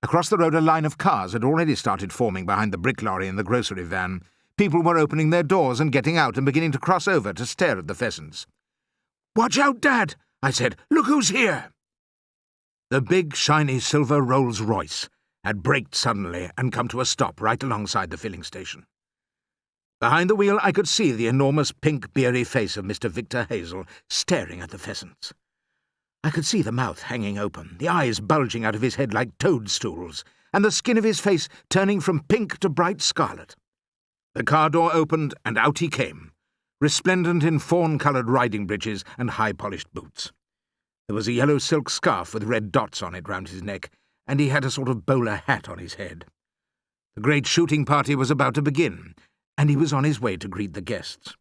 Across the road a line of cars had already started forming behind the brick lorry and the grocery van. People were opening their doors and getting out and beginning to cross over to stare at the pheasants. "Watch out, Dad," I said. "Look who's here." The big, shiny silver Rolls-Royce had braked suddenly and come to a stop right alongside the filling station. Behind the wheel I could see the enormous pink, beery face of Mr. Victor Hazel staring at the pheasants. I could see the mouth hanging open, the eyes bulging out of his head like toadstools, and the skin of his face turning from pink to bright scarlet. The car door opened, and out he came, resplendent in fawn-coloured riding breeches and high-polished boots. There was a yellow silk scarf with red dots on it round his neck, and he had a sort of bowler hat on his head. The great shooting party was about to begin, and he was on his way to greet the guests.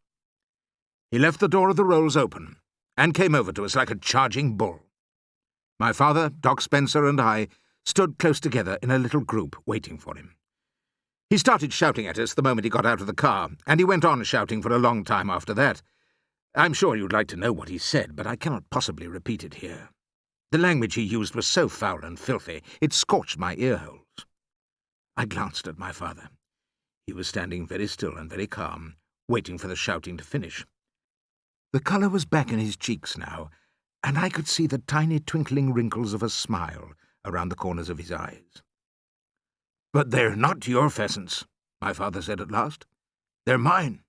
He left the door of the Rolls open, and came over to us like a charging bull. My father, Doc Spencer, and I stood close together in a little group waiting for him. He started shouting at us the moment he got out of the car, and he went on shouting for a long time after that. I'm sure you'd like to know what he said, but I cannot possibly repeat it here. The language he used was so foul and filthy, it scorched my earholes. I glanced at my father. He was standing very still and very calm, waiting for the shouting to finish. The colour was back in his cheeks now, and I could see the tiny twinkling wrinkles of a smile around the corners of his eyes. "But they're not your pheasants," my father said at last. "They're mine."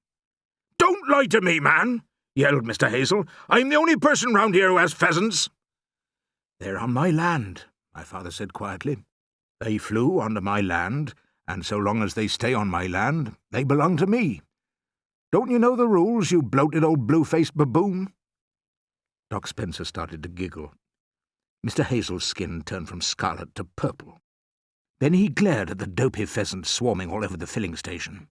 "Don't lie to me, man!" yelled Mr. Hazel. "I'm the only person round here who has pheasants." "They're on my land," my father said quietly. "They flew onto my land, and so long as they stay on my land, they belong to me. Don't you know the rules, you bloated old blue-faced baboon?" Doc Spencer started to giggle. Mr. Hazel's skin turned from scarlet to purple. Then he glared at the dopey pheasants swarming all over the filling station.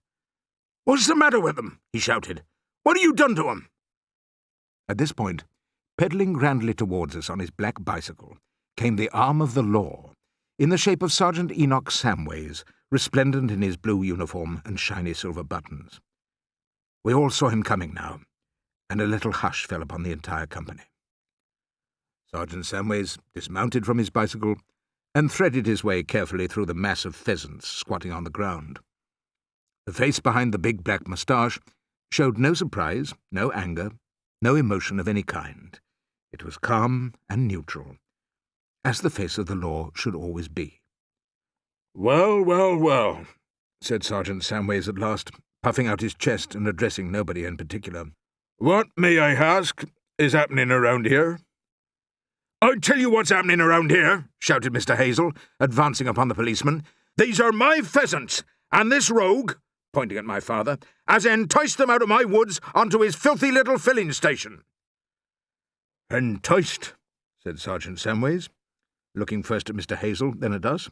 "What's the matter with them?" he shouted. "What have you done to them?" At this point, pedalling grandly towards us on his black bicycle, came the arm of the law, in the shape of Sergeant Enoch Samways, resplendent in his blue uniform and shiny silver buttons. We all saw him coming now, and a little hush fell upon the entire company. Sergeant Samways dismounted from his bicycle and threaded his way carefully through the mass of pheasants squatting on the ground. The face behind the big black moustache showed no surprise, no anger, no emotion of any kind. It was calm and neutral, as the face of the law should always be. "Well, well, well," said Sergeant Samways at last, puffing out his chest and addressing nobody in particular. "What, may I ask, is happening around here?" "I'll tell you what's happening around here," shouted Mr. Hazel, advancing upon the policeman. "These are my pheasants, and this rogue," pointing at my father, "has enticed them out of my woods onto his filthy little filling station." "Enticed," said Sergeant Samways, looking first at Mr. Hazel, then at us.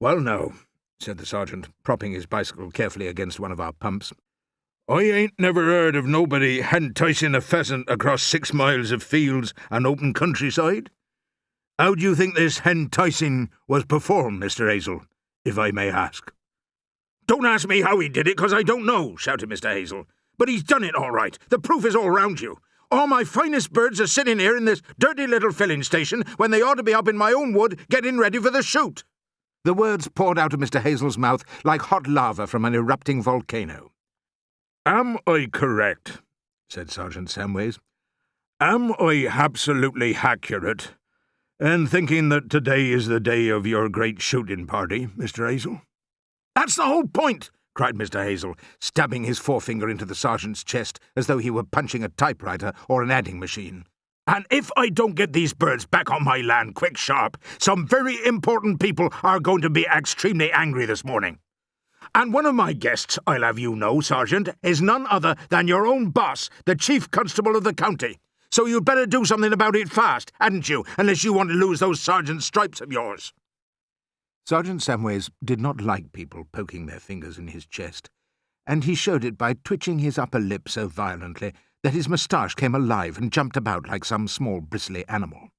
"Well, no," said the sergeant, propping his bicycle carefully against one of our pumps. "I ain't never heard of nobody henticing a pheasant across 6 miles of fields and open countryside. How do you think this henticing was performed, Mr. Hazel, if I may ask?" "Don't ask me how he did it, 'cause I don't know," shouted Mr. Hazel. "But he's done it all right. The proof is all round you. All my finest birds are sitting here in this dirty little filling station when they ought to be up in my own wood getting ready for the shoot." The words poured out of Mr. Hazel's mouth like hot lava from an erupting volcano. "Am I correct," said Sergeant Samways, "am I absolutely accurate in thinking that today is the day of your great shooting party, Mr. Hazel?" "That's the whole point," cried Mr. Hazel, stabbing his forefinger into the sergeant's chest as though he were punching a typewriter or an adding machine. "And if I don't get these birds back on my land quick sharp, some very important people are going to be extremely angry this morning. And one of my guests, I'll have you know, Sergeant, is none other than your own boss, the Chief Constable of the county. So you'd better do something about it fast, hadn't you, unless you want to lose those sergeant's stripes of yours." Sergeant Samways did not like people poking their fingers in his chest, and he showed it by twitching his upper lip so violently that his moustache came alive and jumped about like some small bristly animal.